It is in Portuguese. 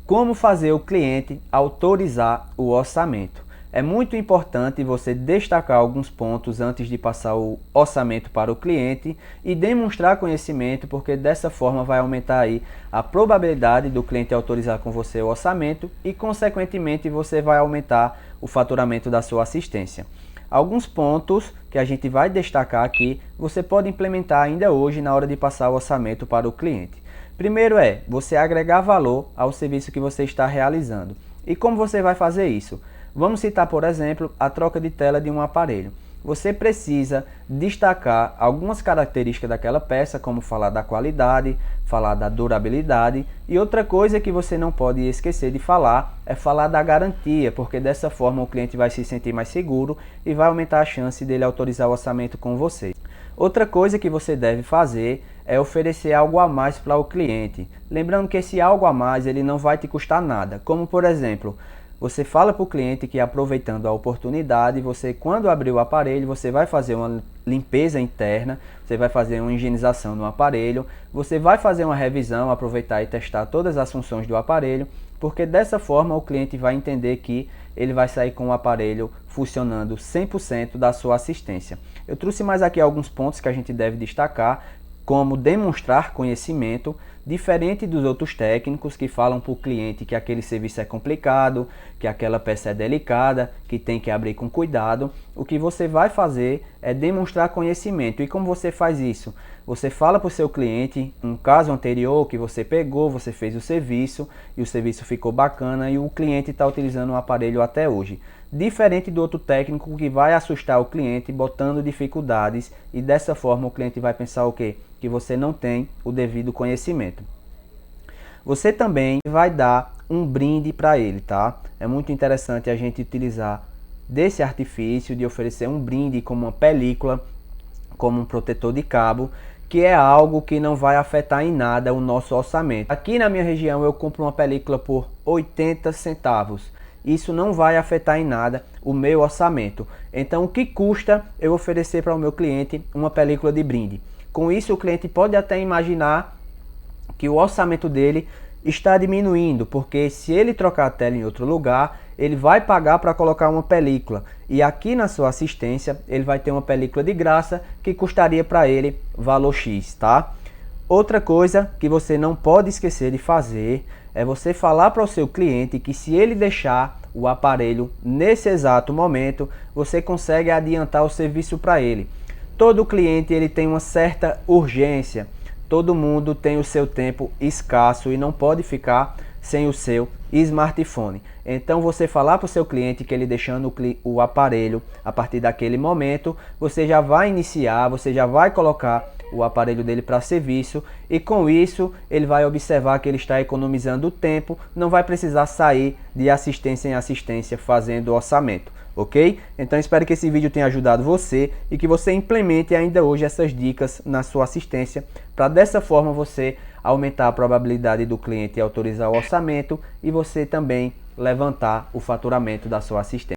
Como fazer o cliente autorizar o orçamento? É muito importante você destacar alguns pontos antes de passar o orçamento para o cliente e demonstrar conhecimento, porque dessa forma vai aumentar aí a probabilidade do cliente autorizar com você o orçamento e, consequentemente, você vai aumentar o faturamento da sua assistência. Alguns pontos que a gente vai destacar aqui, você pode implementar ainda hoje na hora de passar o orçamento para o cliente. Primeiro é você agregar valor ao serviço que você está realizando. E como você vai fazer isso? Vamos citar, por exemplo, a troca de tela de um aparelho. Você precisa destacar algumas características daquela peça, como falar da qualidade, falar da durabilidade. E outra coisa que você não pode esquecer de falar é falar da garantia, porque dessa forma o cliente vai se sentir mais seguro e vai aumentar a chance dele autorizar o orçamento com você. Outra coisa que você deve fazer é oferecer algo a mais para o cliente. Lembrando que esse algo a mais ele não vai te custar nada. Como por exemplo, você fala para o cliente que, aproveitando a oportunidade, você, quando abrir o aparelho, você vai fazer uma limpeza interna, você vai fazer uma higienização no aparelho, você vai fazer uma revisão, aproveitar e testar todas as funções do aparelho, porque dessa forma o cliente vai entender que ele vai sair com o aparelho funcionando 100% da sua assistência. Eu trouxe mais aqui alguns pontos que a gente deve destacar, como demonstrar conhecimento, diferente dos outros técnicos que falam para o cliente que aquele serviço é complicado, que aquela peça é delicada, que tem que abrir com cuidado. O que você vai fazer é demonstrar conhecimento. E como você faz isso? Você fala para o seu cliente um caso anterior que você pegou, você fez o serviço e o serviço ficou bacana e o cliente está utilizando o aparelho até hoje. Diferente do outro técnico que vai assustar o cliente botando dificuldades e dessa forma o cliente vai pensar o quê? Que você não tem o devido conhecimento. Você também vai dar um brinde para ele, tá? É muito interessante a gente utilizar desse artifício de oferecer um brinde como uma película, como um protetor de cabo, que é algo que não vai afetar em nada o nosso orçamento. Aqui na minha região eu compro uma película por 80 centavos. Isso não vai afetar em nada o meu orçamento. Então o que custa eu oferecer para o meu cliente uma película de brinde? Com isso o cliente pode até imaginar que o orçamento dele está diminuindo, porque se ele trocar a tela em outro lugar, ele vai pagar para colocar uma película. E aqui na sua assistência, ele vai ter uma película de graça que custaria para ele valor X, tá? Outra coisa que você não pode esquecer de fazer é você falar para o seu cliente que se ele deixar o aparelho nesse exato momento, você consegue adiantar o serviço para ele. Todo cliente ele tem uma certa urgência. Todo mundo tem o seu tempo escasso e não pode ficar sem o seu smartphone. Então você falar para o seu cliente que ele deixando o aparelho a partir daquele momento, você já vai iniciar, você já vai colocar o aparelho dele para serviço e com isso ele vai observar que ele está economizando tempo, não vai precisar sair de assistência em assistência fazendo orçamento. Ok? Então espero que esse vídeo tenha ajudado você e que você implemente ainda hoje essas dicas na sua assistência para dessa forma você aumentar a probabilidade do cliente autorizar o orçamento e você também levantar o faturamento da sua assistência.